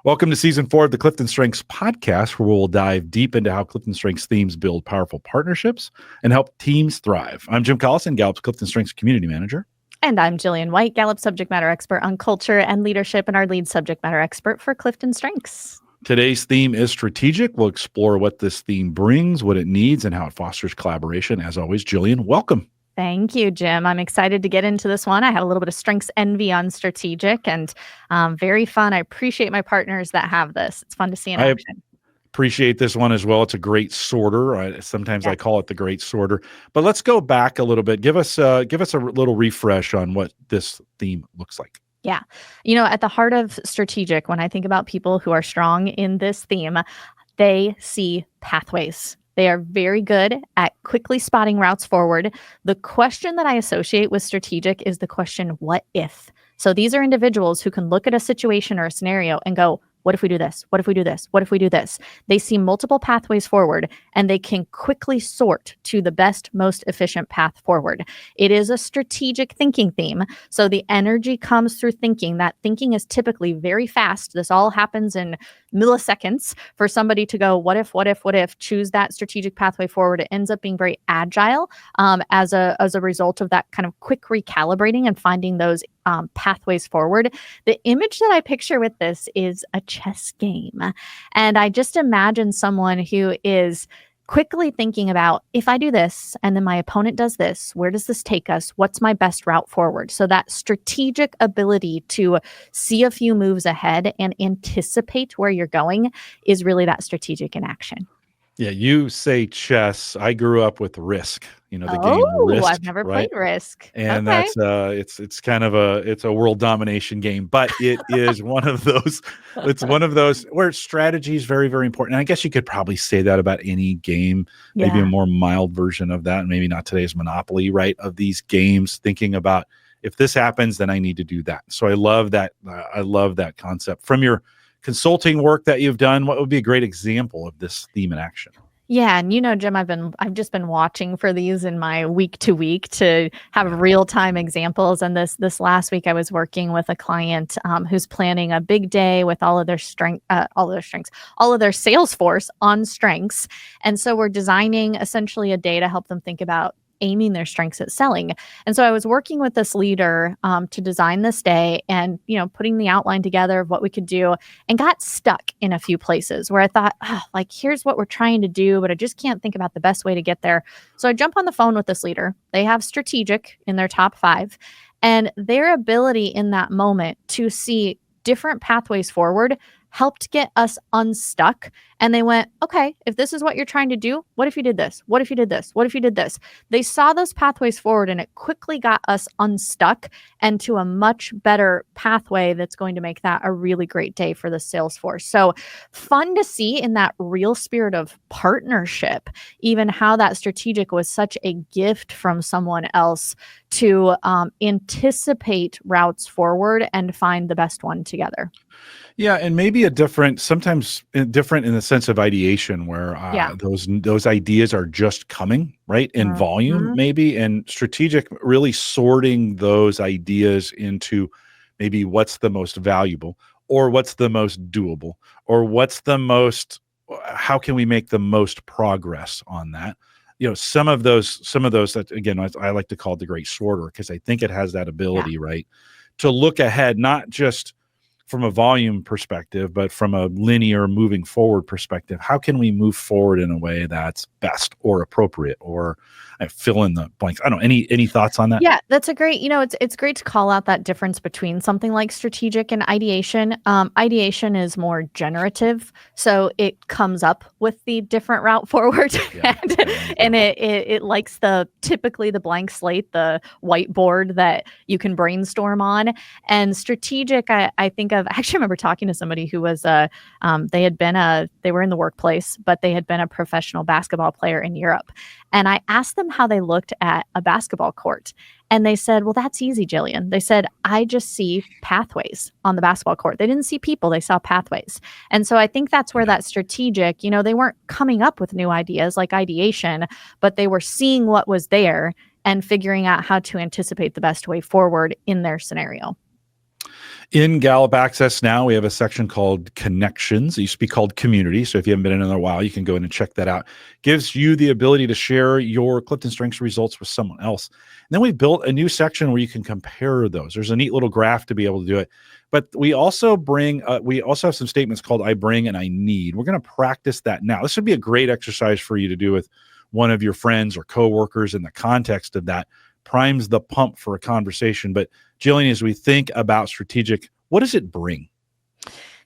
Welcome to Season 4 of the CliftonStrengths Podcast, where we'll dive deep into how CliftonStrengths themes build powerful partnerships and help teams thrive. I'm Jim Collison, Gallup's CliftonStrengths Community Manager. And I'm Jillian White, Gallup subject matter expert on culture and leadership, and our lead subject matter expert for CliftonStrengths. Today's theme is strategic. We'll explore what this theme brings, what it needs, and how it fosters collaboration. As always, Jillian, welcome. Thank you, Jim. I'm excited to get into this one. I have a little bit of strengths envy on strategic and very fun. I appreciate my partners that have this. It's fun to see in action. Appreciate this one as well. It's a great sorter. Sometimes I call it the great sorter. But let's go back a little bit. Give us a little refresh on what this theme looks like. Yeah. At the heart of strategic, when I think about people who are strong in this theme, they see pathways. They are very good at quickly spotting routes forward. The question that I associate with strategic is the question, what if? So these are individuals who can look at a situation or a scenario and go, what if we do this? What if we do this? What if we do this? They see multiple pathways forward, and they can quickly sort to the best, most efficient path forward. It is a strategic thinking theme. So the energy comes through thinking. That thinking is typically very fast. This all happens in milliseconds for somebody to go, what if, choose that strategic pathway forward. It ends up being very agile as a result of that kind of quick recalibrating and finding those pathways forward. The image that I picture with this is a chess game. And I just imagine someone who is quickly thinking about, if I do this and then my opponent does this, where does this take us? What's my best route forward? So that strategic ability to see a few moves ahead and anticipate where you're going is really that strategic in action. Yeah, you say chess. I grew up with Risk. The game Risk. I've never played Risk. And that's it's kind of a world domination game, but it is one of those. It's one of those where strategy is very, very important. And I guess you could probably say that about any game. Maybe a more mild version of that. Maybe not today's Monopoly, right? Of these games, thinking about if this happens, then I need to do that. So I love that. I love that concept. From your consulting work that you've done, what would be a great example of this theme in action? Yeah, and Jim, I've just been watching for these in my week to week to have real time examples. And this last week, I was working with a client who's planning a big day with all of their sales force on strengths. And so we're designing essentially a day to help them think about aiming their strengths at selling. And so I was working with this leader to design this day and, putting the outline together of what we could do, and got stuck in a few places where I thought, here's what we're trying to do, but I just can't think about the best way to get there. So I jump on the phone with this leader. They have strategic in their top 5, and their ability in that moment to see different pathways forward helped get us unstuck. And they went, okay, if this is what you're trying to do, what if you did this? What if you did this? What if you did this? They saw those pathways forward, and it quickly got us unstuck and to a much better pathway that's going to make that a really great day for the sales force. So fun to see in that real spirit of partnership, even how that strategic was such a gift from someone else to anticipate routes forward and find the best one together. Yeah, and maybe sometimes different in the sense of ideation, where those ideas are just coming, right, in volume, maybe, and strategic really sorting those ideas into maybe what's the most valuable, or what's the most doable, or how can we make the most progress on that. Some of those that, again, I like to call it the great sorter, because I think it has that ability, right, to look ahead, not just from a volume perspective, but from a linear moving forward perspective. How can we move forward in a way that's best or appropriate, or fill in the blanks? I don't know. Any thoughts on that? Yeah, that's a great, it's great to call out that difference between something like strategic and ideation. Ideation is more generative. So it comes up with the different route forward and it likes typically the blank slate, the whiteboard that you can brainstorm on. And strategic, I actually remember talking to somebody who was they were in the workplace, but they had been a professional basketball player in Europe. And I asked them how they looked at a basketball court. And they said, well, that's easy, Jillian. They said, I just see pathways on the basketball court. They didn't see people, they saw pathways. And so I think that's where that strategic, they weren't coming up with new ideas like ideation, but they were seeing what was there and figuring out how to anticipate the best way forward in their scenario. In Gallup Access now, we have a section called Connections. It used to be called Community. So if you haven't been in a while, you can go in and check that out. Gives you the ability to share your Clifton Strengths results with someone else. And then we've built a new section where you can compare those. There's a neat little graph to be able to do it. But we also have some statements called I bring and I need. We're going to practice that now. This would be a great exercise for you to do with one of your friends or coworkers in the context of that. Primes the pump for a conversation. But Jillian, as we think about strategic, what does it bring?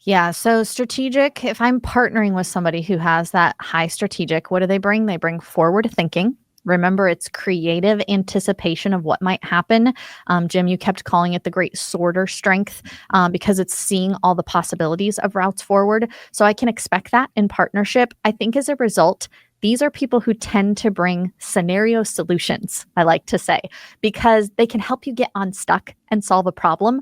Yeah. So strategic, if I'm partnering with somebody who has that high strategic, what do they bring? They bring forward thinking. Remember, it's creative anticipation of what might happen. Jim, you kept calling it the great sorter strength because it's seeing all the possibilities of routes forward. So I can expect that in partnership. I think as a result, these are people who tend to bring scenario solutions, I like to say, because they can help you get unstuck and solve a problem.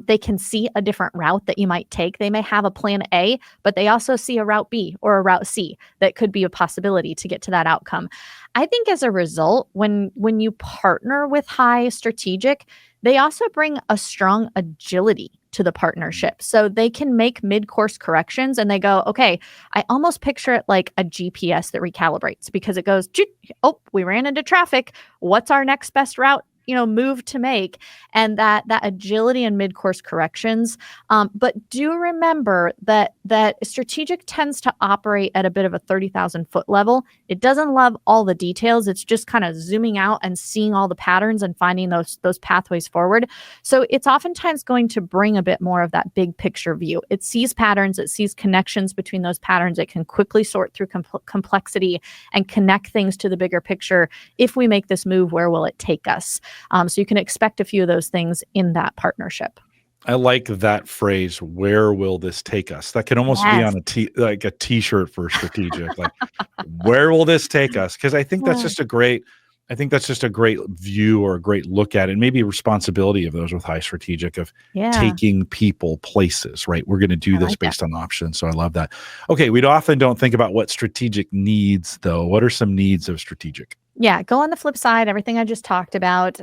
They can see a different route that you might take. They may have a plan A, but they also see a route B or a route C that could be a possibility to get to that outcome. I think as a result, when you partner with high strategic, they also bring a strong agility to the partnership. So they can make mid-course corrections and they go, okay, I almost picture it like a GPS that recalibrates because it goes, oh, we ran into traffic. What's our next best route? Move to make, and that agility and mid-course corrections. But do remember that strategic tends to operate at a bit of a 30,000 foot level. It doesn't love all the details. It's just kind of zooming out and seeing all the patterns and finding those pathways forward. So it's oftentimes going to bring a bit more of that big picture view. It sees patterns. It sees connections between those patterns. It can quickly sort through complexity and connect things to the bigger picture. If we make this move, where will it take us? So you can expect a few of those things in that partnership. I like that phrase, where will this take us? That can almost be on like a t-shirt for strategic, like where will this take us? Because I think that's just a great view or a great look at it. And maybe a responsibility of those with high strategic of taking people places, right? We're going to do this based on options. So I love that. Okay. We often don't think about what strategic needs though. What are some needs of strategic? Yeah, go on the flip side, everything I just talked about.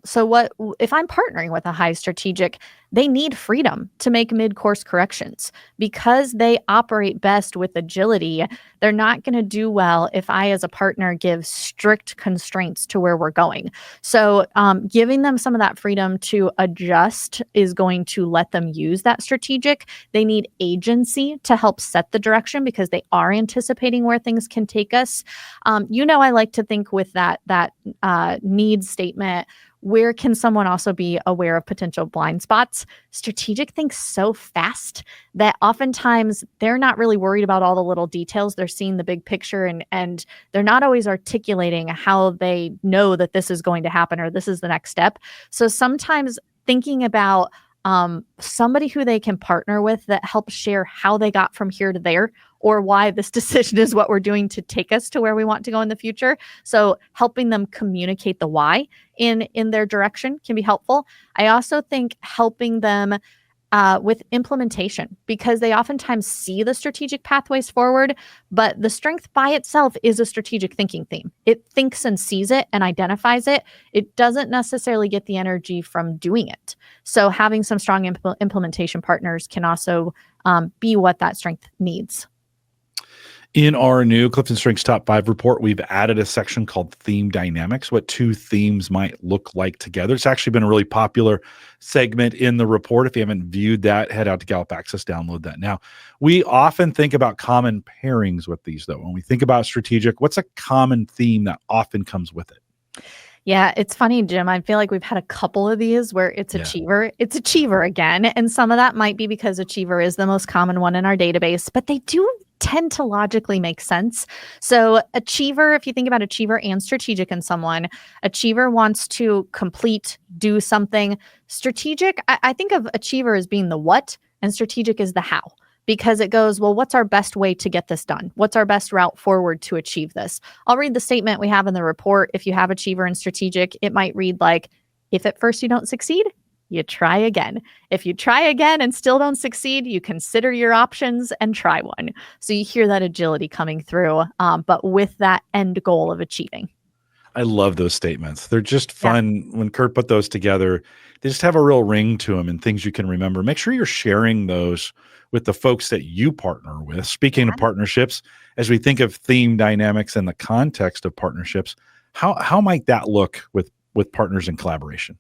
So if I'm partnering with a high strategic, they need freedom to make mid-course corrections because they operate best with agility. They're not going to do well if I, as a partner, give strict constraints to where we're going. So giving them some of that freedom to adjust is going to let them use that strategic. They need agency to help set the direction because they are anticipating where things can take us. I like to think with that need statement, where can someone also be aware of potential blind spots? Strategic thinks so fast that oftentimes they're not really worried about all the little details. They're seeing the big picture and they're not always articulating how they know that this is going to happen or this is the next step. So sometimes thinking about somebody who they can partner with that helps share how they got from here to there or why this decision is what we're doing to take us to where we want to go in the future. So helping them communicate the why in their direction can be helpful. I also think helping them with implementation because they oftentimes see the strategic pathways forward, but the strength by itself is a strategic thinking theme. It thinks and sees it and identifies it. It doesn't necessarily get the energy from doing it. So having some strong implementation partners can also be what that strength needs. In our new Clifton Strengths Top 5 report, we've added a section called Theme Dynamics, what two themes might look like together. It's actually been a really popular segment in the report. If you haven't viewed that, head out to Gallup Access, download that now. We often think about common pairings with these, though. When we think about strategic, what's a common theme that often comes with it? Yeah, it's funny, Jim. I feel like we've had a couple of these where it's achiever. It's achiever again. And some of that might be because achiever is the most common one in our database, but they do tend to logically make sense. So achiever, if you think about achiever and strategic in someone, achiever wants to complete, do something. Strategic, I think of achiever as being the what and strategic is the how. Because it goes, well, what's our best way to get this done? What's our best route forward to achieve this? I'll read the statement we have in the report. If you have achiever and strategic, it might read like, if at first you don't succeed, you try again. If you try again and still don't succeed, you consider your options and try one. So you hear that agility coming through, but with that end goal of achieving. I love those statements. They're just Yeah. fun. When Kurt put those together, they just have a real ring to them and things you can remember. Make sure you're sharing those with the folks that you partner with. Speaking of partnerships, as we think of theme dynamics in the context of partnerships, how might that look with partners in collaboration?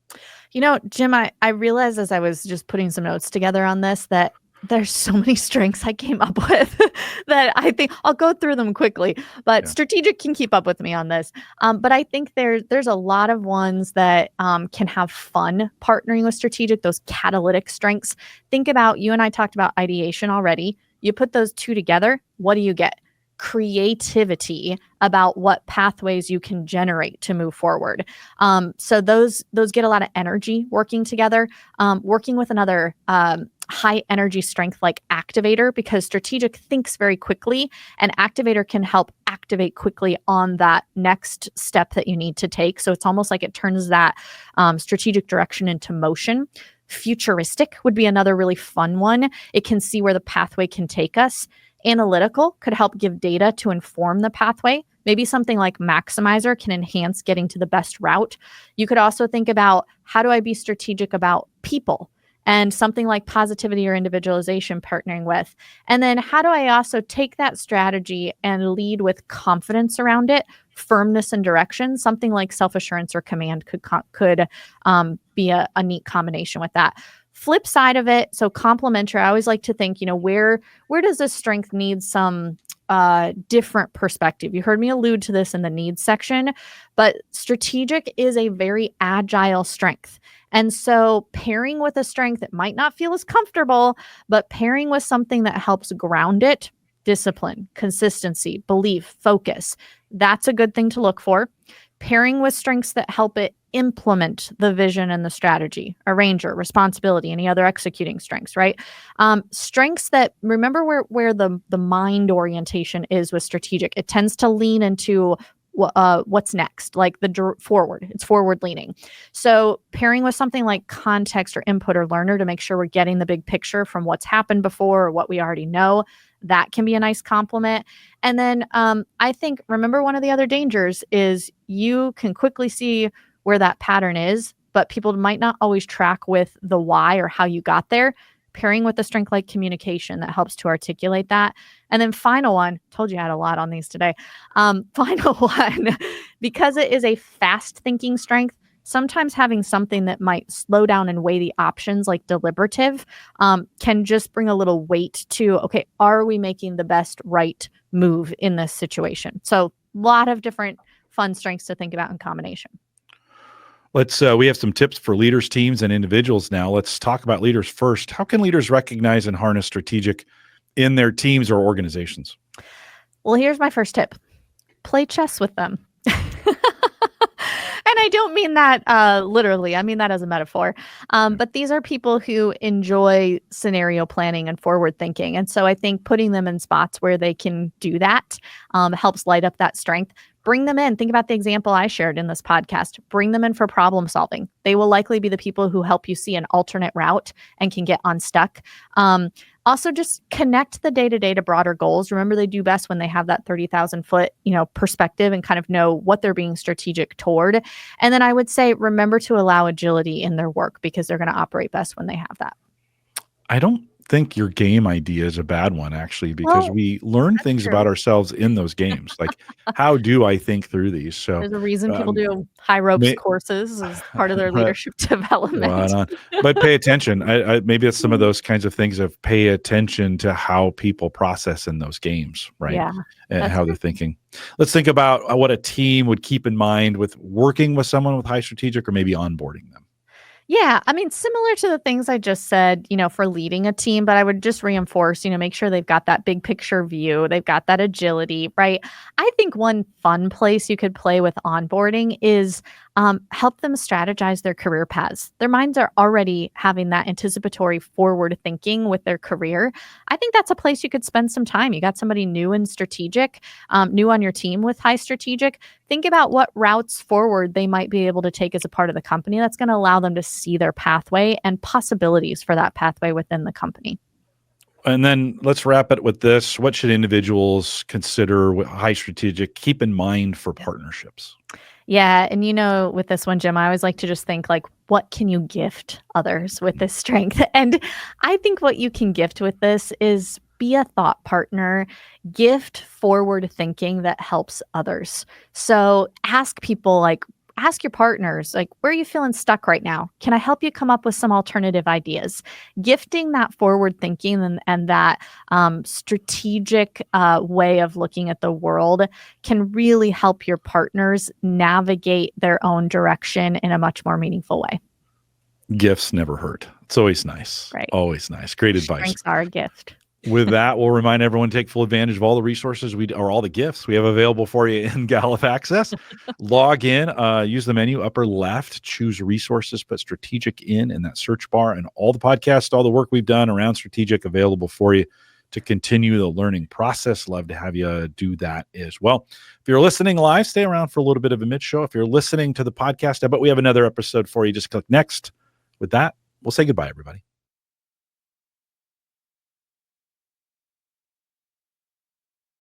Jim, I realized as I was just putting some notes together on this that there's so many strengths I came up with that I think I'll go through them quickly, but strategic can keep up with me on this. But I think there's a lot of ones that can have fun partnering with strategic, those catalytic strengths. Think about, you and I talked about ideation already. You put those two together, what do you get? Creativity about what pathways you can generate to move forward. So those get a lot of energy working together, working with another high energy strength like activator, because strategic thinks very quickly and activator can help activate quickly on that next step that you need to take. So it's almost like it turns that strategic direction into motion. Futuristic would be another really fun one. It can see where the pathway can take us. Analytical could help give data to inform the pathway. Maybe something like maximizer can enhance getting to the best route. You could also think about, how do I be strategic about people? And something like positivity or individualization partnering with. And then how do I also take that strategy and lead with confidence around it, firmness and direction? Something like self-assurance or command could be a neat combination with that. Flip side of it, so complementary, I always like to think, where does this strength need some different perspective? You heard me allude to this in the needs section, but strategic is a very agile strength. And so pairing with a strength that might not feel as comfortable, but pairing with something that helps ground it, discipline, consistency, belief, focus, that's a good thing to look for. Pairing with strengths that help it implement the vision and the strategy, arranger, responsibility, any other executing strengths, right? Strengths that, remember where the mind orientation is with strategic, it tends to lean into what's next, like forward. It's forward leaning. So pairing with something like context or input or learner to make sure we're getting the big picture from what's happened before or what we already know, that can be a nice complement. And then I think, remember, one of the other dangers is you can quickly see where that pattern is, but people might not always track with the why or how you got there. Pairing with a strength like communication that helps to articulate that. And then final one, told you I had a lot on these today. Final one, because it is a fast thinking strength, sometimes having something that might slow down and weigh the options, like deliberative, can just bring a little weight to, okay, are we making the best right move in this situation? So a lot of different fun strengths to think about in combination. We have some tips for leaders, teams, and individuals now. Let's talk about leaders first. How can leaders recognize and harness strategic in their teams or organizations? Well, here's my first tip. Play chess with them. And I don't mean that literally. I mean that as a metaphor. But these are people who enjoy scenario planning and forward thinking. And so I think putting them in spots where they can do that helps light up that strength. Bring them in. Think about the example I shared in this podcast. Bring them in for problem solving. They will likely be the people who help you see an alternate route and can get unstuck. Also, just connect the day-to-day to broader goals. Remember, they do best when they have that 30,000 foot, perspective and kind of know what they're being strategic toward. And then I would say, remember to allow agility in their work, because they're going to operate best when they have that. I don't think your game idea is a bad one, actually, because we learn things about ourselves in those games. Like, how do I think through these? So there's a reason people do high ropes courses as part of their leadership development. But pay attention. Maybe it's some of those kinds of things of pay attention to how people process in those games, right? Yeah, and how they're thinking. Let's think about what a team would keep in mind with working with someone with high strategic, or maybe onboarding them. Yeah, I mean, similar to the things I just said, for leading a team, but I would just reinforce, make sure they've got that big picture view. They've got that agility, right? I think one fun place you could play with onboarding is help them strategize their career paths. Their minds are already having that anticipatory forward thinking with their career. I think that's a place you could spend some time. You got somebody new and strategic, new on your team with high strategic. Think about what routes forward they might be able to take as a part of the company. That's going to allow them to see their pathway and possibilities for that pathway within the company. And then let's wrap it with this. What should individuals consider with high strategic keep in mind for partnerships? Yeah. And with this one, Jim, I always like to just think like, what can you gift others with this strength? And I think what you can gift with this is be a thought partner, gift forward thinking that helps others. So ask your partners, like, where are you feeling stuck right now? Can I help you come up with some alternative ideas? Gifting that forward thinking and that strategic way of looking at the world can really help your partners navigate their own direction in a much more meaningful way. Gifts never hurt. It's always nice. Right. Always nice. Great advice. Strengths are a gift. With that, we'll remind everyone to take full advantage of all the resources or all the gifts we have available for you in Gallup Access. Log in, use the menu upper left, choose resources, put strategic in that search bar, and all the podcasts, all the work we've done around strategic available for you to continue the learning process. Love to have you do that as well. If you're listening live, stay around for a little bit of a mid-show. If you're listening to the podcast, I bet we have another episode for you. Just click next. With that, we'll say goodbye, everybody.